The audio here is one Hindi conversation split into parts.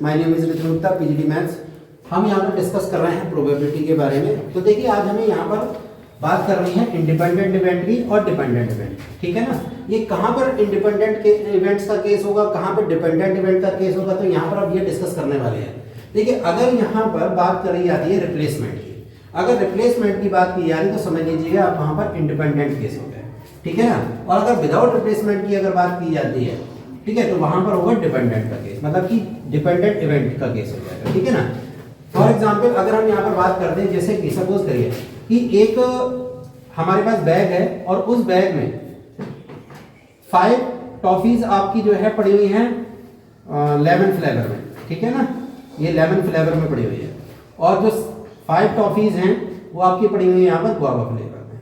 My name is Nitin Gupta, PGD maths. हम यहाँ पर डिस्कस कर रहे हैं प्रोबेबिलिटी के बारे में। तो देखिए आज हमें यहाँ पर बात करनी है इंडिपेंडेंट इवेंट की और डिपेंडेंट इवेंट, ठीक है ना। ये कहाँ पर इंडिपेंडेंट के इवेंट्स का केस होगा, कहाँ पर डिपेंडेंट इवेंट का केस होगा, तो यहाँ पर अब ये डिस्कस करने वाले हैं। देखिए अगर यहाँ पर बात करी जाती है रिप्लेसमेंट की, अगर रिप्लेसमेंट की बात की जा रही है तो समझ लीजिएगा आप वहाँ पर इंडिपेंडेंट केस हो गया, ठीक है ना। और अगर विदाउट रिप्लेसमेंट की अगर बात की जाती है, ठीक है, तो वहां पर होगा डिपेंडेंट का केस, मतलब कि डिपेंडेंट इवेंट का केस हो जाएगा, ठीक है ना। फॉर एग्जांपल अगर हम यहाँ पर बात करते हैं, जैसे कि सपोज करिए कि एक हमारे पास बैग है और उस बैग में 5 टॉफीज आपकी जो है पड़ी हुई हैं लेमन फ्लेवर में, ठीक है ना, ये लेमन फ्लेवर में पड़ी हुई है। और जो 5 टॉफीज हैं वो आपकी पड़ी हुई है यहाँ पर गुआवा फ्लेवर में।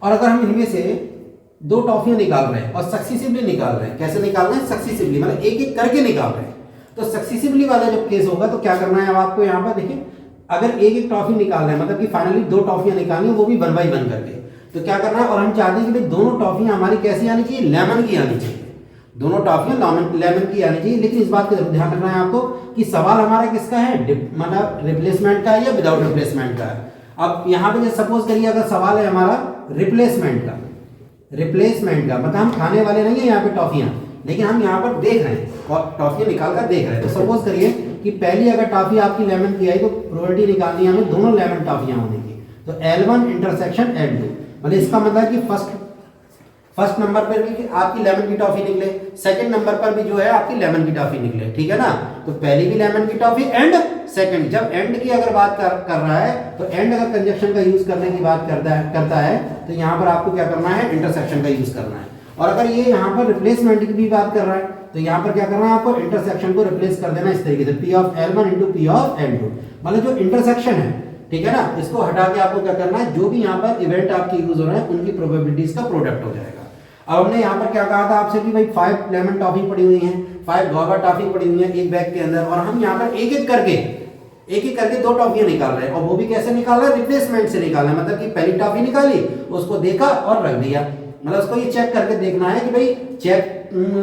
और अगर हम इनमें से 2 टॉफियां निकाल रहे हैं और सक्सेसिवली निकाल रहे हैं, कैसे निकाल रहे हैं, सक्सेसिवली मतलब एक एक करके निकाल रहे हैं, तो सक्सेसिवली वाला जब केस होगा तो क्या करना है अब आपको यहाँ पर देखिए, अगर एक एक टॉफी निकाल रहे हैं मतलब कि फाइनली 2 टॉफियां निकालनी है, वो भी 1 बाई 1 करके, तो क्या करना है, और हम चाहते हैं कि भाई दोनों टॉफियां हमारी कैसी आनी चाहिए, लेमन की आनी चाहिए, दोनों टॉफियां लेमन की आनी चाहिए। लेकिन इस बात का ध्यान रखना है आपको कि सवाल हमारा किसका है, मतलब रिप्लेसमेंट का है या विदाउट रिप्लेसमेंट का है। अब यहाँ पे सपोज करिए अगर सवाल है हमारा रिप्लेसमेंट का, मतलब हम खाने वाले नहीं है यहाँ पे टॉफियां, लेकिन हम यहाँ पर देख रहे हैं और टॉफियां निकाल कर देख रहे हैं। तो सपोज करिए कि पहली अगर टॉफी आपकी लेमन की आई तो प्रोबेबिलिटी निकालनी है हमें दोनों लेमन टॉफियां होने की। तो L1 इंटरसेक्शन L2, मतलब इसका मतलब कि फर्स्ट नंबर पर भी आपकी लेमन की टॉफी निकले, सेकंड नंबर पर भी जो है आपकी लेमन की टॉफी निकले, ठीक है ना। तो पहली भी लेमन की टॉफी एंड सेकंड, जब एंड की अगर बात कर रहा है तो एंड अगर कंजक्शन का यूज करने की बात करता है तो यहाँ पर आपको क्या करना है, इंटरसेक्शन का यूज करना है। और अगर ये यहाँ पर रिप्लेसमेंट की भी बात कर रहा है तो यहाँ पर क्या करना है, आपको इंटरसेक्शन को रिप्लेस कर देना इस तरीके से, P of L1 into P of L2, मतलब जो इंटरसेक्शन है, ठीक है ना, इसको हटा के आपको क्या करना है, जो भी यहाँ पर इवेंट आपके यूज हो रहे हैं उनकी प्रोबेबिलिटीज का प्रोडक्ट हो जाएगा। अब हमने यहाँ पर क्या कहा था आपसे कि भाई 5 लेमन टॉफी पड़ी हुई हैं, 5 गुआवा टॉफी पड़ी हुई है एक बैग के अंदर, और हम यहाँ पर एक एक करके 2 टॉफियां निकाल रहे हैं। और वो भी कैसे निकाल रहे हैं, रिप्लेसमेंट से निकाल रहे हैं, मतलब कि पहली टॉफी निकाली, उसको देखा और रख दिया, मतलब उसको ये चेक करके देखना है कि भाई चेक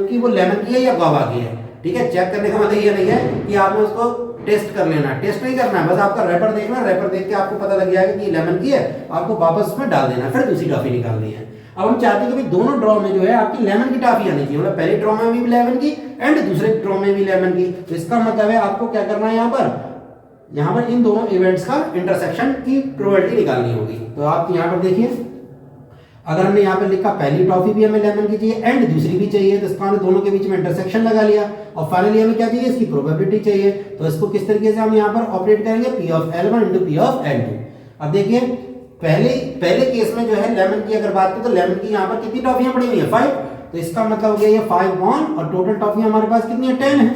कि वो लेमन की है या गुआवा की है, ठीक है। चेक करने का मतलब ये नहीं है कि आपने उसको टेस्ट कर लेना, टेस्ट नहीं करना है, बस आपका रैपर देखना, रैपर देख के आपको पता लग जाएगा कि ये लेमन की है, आपको वापस उसमें डाल देना, फिर दूसरी टॉफी निकालनी है। अब हम चाहते हैं कि भाई दोनों ड्रॉ में जो है आपकी लेमन की टॉफी आनी चाहिए, मतलब पहले ड्रॉ में भी लेमन की एंड दूसरे ड्रॉ में भी लेमन की। तो इसका मतलब है आपको क्या करना है, यहाँ पर इन दोनों इवेंट्स का इंटरसेक्शन की प्रोबेबिलिटी निकालनी होगी। तो आप यहाँ पर देखिए, अगर हमने यहाँ पे लिखा पहली टॉफी भी हमें लेमन की चाहिए एंड दूसरी भी चाहिए, तो इसका हमने दोनों के बीच में इंटरसेक्शन लगा लिया, और फाइनली हमें क्या चाहिए, इसकी प्रोबेबिलिटी चाहिए। तो इसको किस तरीके से हम यहाँ पर ऑपरेट करेंगे, P of L1 into P of L2। अब देखिए पहले केस में जो है लेमन की अगर बात करें तो लेमन की यहाँ पर कितनी टॉफियां पड़ी हुई है, 5, तो इसका मतलब हो गया ये 5 1, और टोटल टॉफियां हमारे पास कितनी है, 10 है,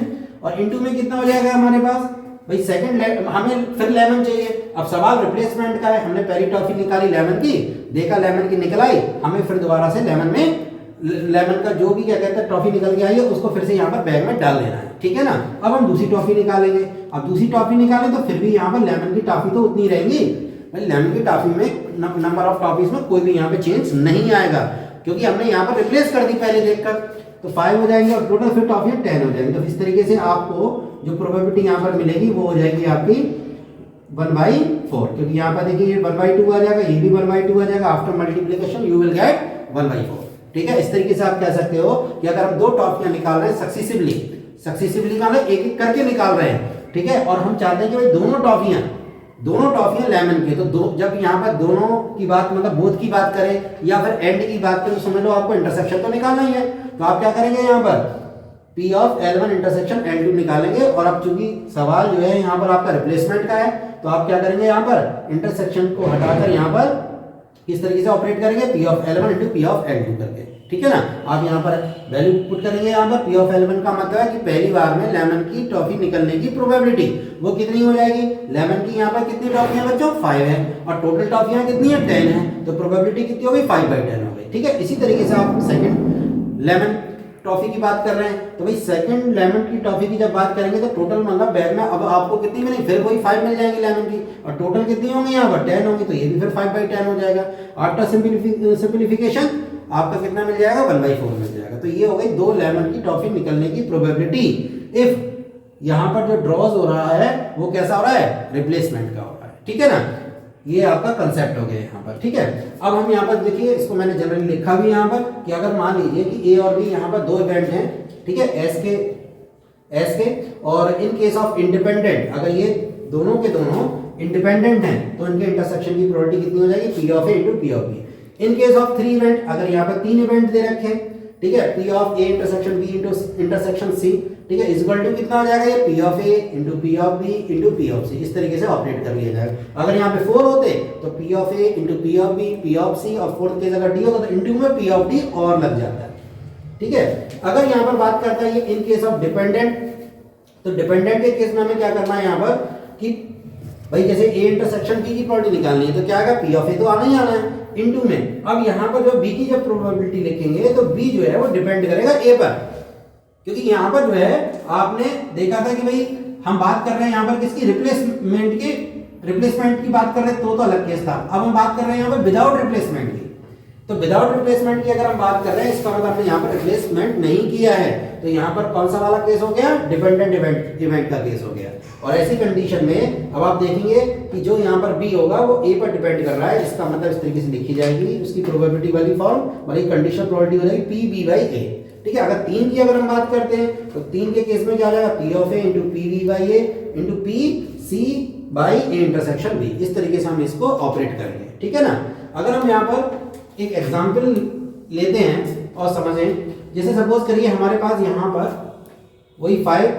और इनटू में कितना हो जाएगा हमारे पास, भाई सेकंड हमें फिर लेमन चाहिए। अब सवाल रिप्लेसमेंट का है, हमने पहली टॉफी निकाली लेमन की, देखा लेमन की निकल आई, हमें फिर दोबारा से लेमन का जो भी क्या कहते हैं टॉफी निकल के आई है उसको फिर से यहाँ पर बैग में डाल देना है, ठीक है ना। अब हम दूसरी टॉफी निकालेंगे, अब दूसरी टॉफी निकालें तो फिर भी यहाँ पर लेमन की टॉफी तो उतनी रहेंगी, लेमन की टॉफी में नंबर ऑफ टॉफीज में कोई भी यहाँ पे चेंज नहीं आएगा, क्योंकि हमने यहाँ पर रिप्लेस कर दी पहले देखकर। तो 5 हो जाएंगे और टोटल फिर टॉफी 10 हो जाएंगी। तो इस तरीके से आपको जो प्रोबेबिलिटी यहाँ पर मिलेगी वो हो जाएगी आपकी 1/4, क्योंकि यहाँ पर देखिए ये 1/2 आ जाएगा, ये भी 1/2 आ जाएगा, after multiplication you will get 1/4, ठीक है। इस तरीके से आप कह सकते हो कि अगर हम 2 टॉफियां निकाल रहे हैं सक्सेसिवली का मतलब एक एक करके निकाल रहे हैं, ठीक है, और हम चाहते हैं कि भाई दोनों टॉफियां लेमन की, तो जब यहाँ पर दोनों की बात मतलब बोथ की बात करें या फिर एंड की बात करें तो समझ लो आपको इंटरसेक्शन तो निकालना ही है। तो आप क्या करेंगे, यहाँ पर P of L1 intersection L2 निकालेंगे, और अब चूंकि सवाल जो है यहाँ पर आपका रिप्लेसमेंट का है तो आप क्या करेंगे, यहाँ पर इंटरसेक्शन को हटाकर यहाँ पर इस तरीके से ऑपरेट करेंगे, P of L1 into P of L2 करके, ठीक है ना। आप यहाँ पर वैल्यू पुट करेंगे, यहाँ पर P of L1 का मतलब है कि पहली बार में लेमन की टॉफी निकलने की प्रोबेबिलिटी वो कितनी हो जाएगी, लेमन की यहाँ पर कितनी टॉफियां बच्चों, 5 है, और टोटल टॉफियां कितनी है, 10 है, तो प्रोबेबिलिटी कितनी हो गई, 5/10 हो गई, ठीक है। इसी तरीके से आप सेकंड लेमन टॉफी की बात कर रहे हैं तो भाई सेकंड लेमन की टॉफी की जब बात करेंगे तो टोटल मतलब बैग में अब आपको कितनी मिलेगी, फिर वही 5 मिल जाएंगी लेमन की, और टोटल कितनी होंगी यहाँ पर 10 होंगी, तो ये भी फिर 5/10 हो जाएगा। आफ्टर सिंप्लीफिकेशन आपका कितना मिल जाएगा, 1/4 मिल जाएगा। तो ये हो गई 2 लेमन की टॉफी निकलने की प्रोबेबिलिटी, इफ यहां पर जो ड्रॉज हो रहा है वो कैसा हो रहा है, रिप्लेसमेंट का हो रहा है, ठीक है ना। ये आपका कंसेप्ट हो गया यहाँ पर, ठीक है। अब हम यहाँ पर देखिए, इसको मैंने जनरली लिखा भी यहाँ पर कि अगर मान लीजिए कि ए और बी यहाँ पर दो इवेंट हैं, ठीक है, एस के और इन केस ऑफ इंडिपेंडेंट, अगर ये दोनों के दोनों इंडिपेंडेंट हैं तो इनके इंटरसेक्शन की प्रोबेबिलिटी कितनी हो जाएगी, P of A into P of B. In case of 3 event, अगर यहाँ पर 3 इवेंट दे रखे हैं, ठीक है, P of A intersection B into intersection C, ठीक है, इज इक्वल टू कितना हो जाएगा, ये P of A into P of B into P of C. इस तरीके से ऑपरेट कर लिया जाएगा। अगर यहाँ पे 4 होते तो P of A into P of B, P of C, और फोर्थ केस अगर डी होता तो इंटू में पी ऑफ डी और लग जाता है, ठीक है। अगर यहाँ पर बात करता है ये इन केस ऑफ डिपेंडेंट, तो डिपेंडेंट के केस में हमें क्या करना है यहाँ पर कि भाई जैसे ए इंटरसेक्शन बी की प्रोबेबिलिटी निकालनी है तो क्या आएगा, पी ऑफ ए तो आना ही आना है इनटू में। अब यहाँ पर जो बी की जब प्रोबेबिलिटी लिखेंगे तो बी जो है वो डिपेंड करेगा ए पर, क्योंकि यहाँ पर जो है आपने देखा था कि भाई हम बात कर रहे हैं यहाँ पर किसकी, रिप्लेसमेंट की बात कर रहे हैं तो अलग केस था। अब हम बात कर रहे हैं यहाँ पर विदाउट रिप्लेसमेंट की। तो विदाउट रिप्लेसमेंट की अगर हम बात कर रहे हैं, इसका मतलब हमने यहाँ पर रिप्लेसमेंट नहीं किया है, तो यहाँ पर कौन सा वाला केस हो गया, डिपेंडेंट इवेंट का केस हो गया। और ऐसी कंडीशन में अब आप देखेंगे कि जो यहाँ पर बी होगा वो ए पर डिपेंड कर रहा है, इसका मतलब इस तरीके से लिखी जाएगी उसकी प्रोबेबिलिटी वाली फॉर्म, वाली कंडीशनल प्रोबेबिलिटी हो जाएगी पी बी बाई ए, ठीक है। अगर 3 की अगर हम बात करते हैं तो 3 के केस में क्या हो जाएगा, P of A into P B by A into P C by A intersection B. इस तरीके से हम इसको ऑपरेट करेंगे, ठीक है ना। अगर हम यहाँ पर एक एग्जाम्पल लेते हैं और समझें, जैसे सपोज करिए हमारे पास यहाँ पर वही 5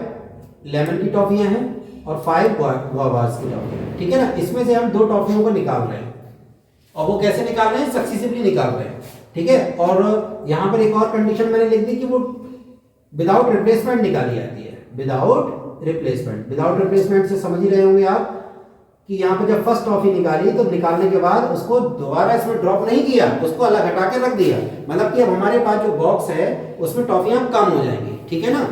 लेमन की टॉफियाँ हैं और 5 गुआवास की टॉफियाँ, ठीक है ना। इसमें से हम 2 टॉफियों को निकाल रहे हैं और वो कैसे निकाल रहे हैं, सक्सेसिवली निकाल रहे हैं, ठीक है। और यहाँ पर एक और कंडीशन मैंने लिख दी कि वो विदाउट रिप्लेसमेंट निकाली जाती है, विदाउट रिप्लेसमेंट से समझ ही रहे होंगे आप कि यहाँ पे जब फर्स्ट टॉफी निकाली तो निकालने के बाद उसको दोबारा इसमें ड्रॉप नहीं किया, उसको अलग हटा के रख दिया, मतलब कि अब हमारे पास जो बॉक्स है उसमें टॉफियां कम हो जाएंगी, ठीक है ना,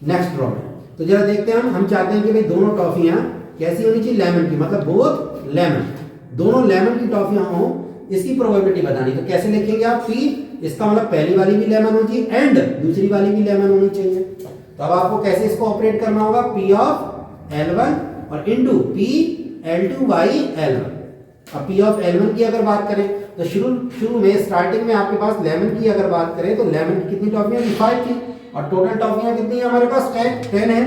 नेक्स्ट ड्रॉ में। तो जरा देखते हैं, हम चाहते हैं कि भाई दोनों टॉफियां कैसी होनी चाहिए, लेमन की, मतलब बोथ लेमन, दोनों लेमन की टॉफियां हो, इसकी प्रोबेबिलिटी बतानी। तो कैसे लिखेंगे आप, पी, इसका मतलब पहली वाली भी लेमन होनी चाहिए एंड दूसरी वाली भी लेमन होनी चाहिए। तो अब आपको कैसे इसको ऑपरेट करना होगा, पी ऑफ L1 और into P L2 by L1। अब पी ऑफ L1 की अगर बात करें तो शुरू में स्टार्टिंग में आपके पास लेमन की अगर बात करें तो लेमन की कितनी टॉफियां थी, 5 थी, और टोटल टॉफियां कितनी है हमारे पास, 10 है,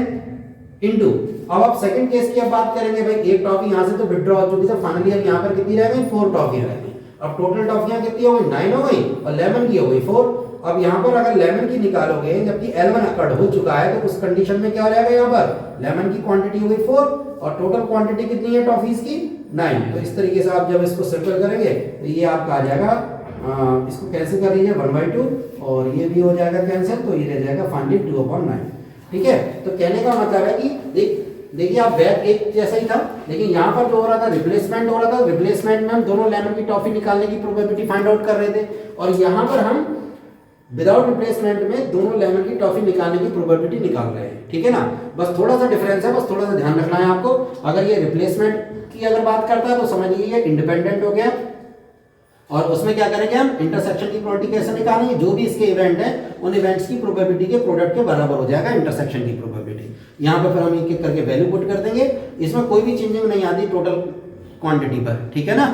इंटू। अब आप सेकंड केस की अब बात करेंगे, भाई एक टॉफी यहां से तो विड्रॉ हो चुकी है, फाइनली अब यहां पर कितनी रह गई, 4 टॉफियां रह गई। अब टोटल टॉफियां कितनी हो गई, 9 हो गई, और लेमन की हो गई 4। अब यहाँ पर अगर लेमन की निकालोगे जबकि L1 अकड़ हो चुका है तो उस कंडीशन में क्या हो जाएगा, यहाँ पर लेमन की क्वांटिटी हो गई 4 और टोटल क्वांटिटी कितनी है टॉफीज की, 9। तो इस तरीके से आप जब इसको सिंपल करेंगे तो ये आपका आ जाएगा, इसको कैंसिल कर लीजिए 1/2 और ये भी हो जाएगा कैंसिल, तो ये रह जाएगा फाइनली 2/9, ठीक है। तो कहने का मतलब है कि देखिए आप बैक एक जैसा ही था, लेकिन यहाँ पर जो हो रहा था रिप्लेसमेंट हो रहा था, रिप्लेसमेंट में हम दोनों लेमन की टॉफी निकालने की प्रोबेबिलिटी फाइंड आउट कर रहे थे, और यहाँ पर हम विदाउट रिप्लेसमेंट में दोनों लेमन की टॉफी निकालने की प्रोबेबिलिटी निकाल रहे हैं, ठीक है ना। बस थोड़ा सा डिफरेंस है, बस थोड़ा सा ध्यान रखना है आपको। अगर ये रिप्लेसमेंट की अगर बात करता है तो समझ लीजिए इंडिपेंडेंट हो गया, और उसमें क्या करेंगे हम, इंटरसेक्शन की प्रोबेबिलिटी कैसे निकालेंगे, जो भी इसके इवेंट है उन इवेंट्स की प्रोबेबिलिटी के प्रोडक्ट के बराबर हो जाएगा इंटरसेक्शन की प्रोबेबिलिटी। यहाँ पर फिर हम एक एक करके वैल्यू पुट कर देंगे, इसमें कोई भी चेंजिंग नहीं आती टोटल क्वांटिटी पर, ठीक है ना।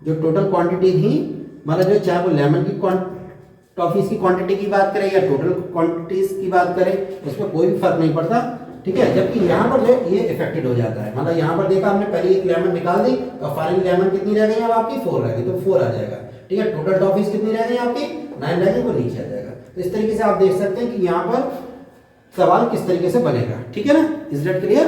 जो टोटल क्वांटिटी थी, मतलब जो चाहे वो लेमन की टॉफीज की क्वांटिटी की बात करें या टोटल क्वांटिटीज की बात करें, उसमें कोई भी फर्क नहीं पड़ता, ठीक है। जबकि यहाँ पर जो ये इफेक्टेड हो जाता है, मतलब यहाँ पर देखा हमने पहले एक लेमन निकाल दी और फाइनल लेमन कितनी रह गई अब आपकी, 4 रह गई, तो 4 आ जाएगा, ठीक है। टोटल टॉफीज कितनी रह गई आपकी, 9 रह गई, वो नीचे आ जाएगा। तो इस तरीके से आप देख सकते हैं कि यहाँ पर सवाल किस तरीके से बनेगा, ठीक है ना। Is that clear.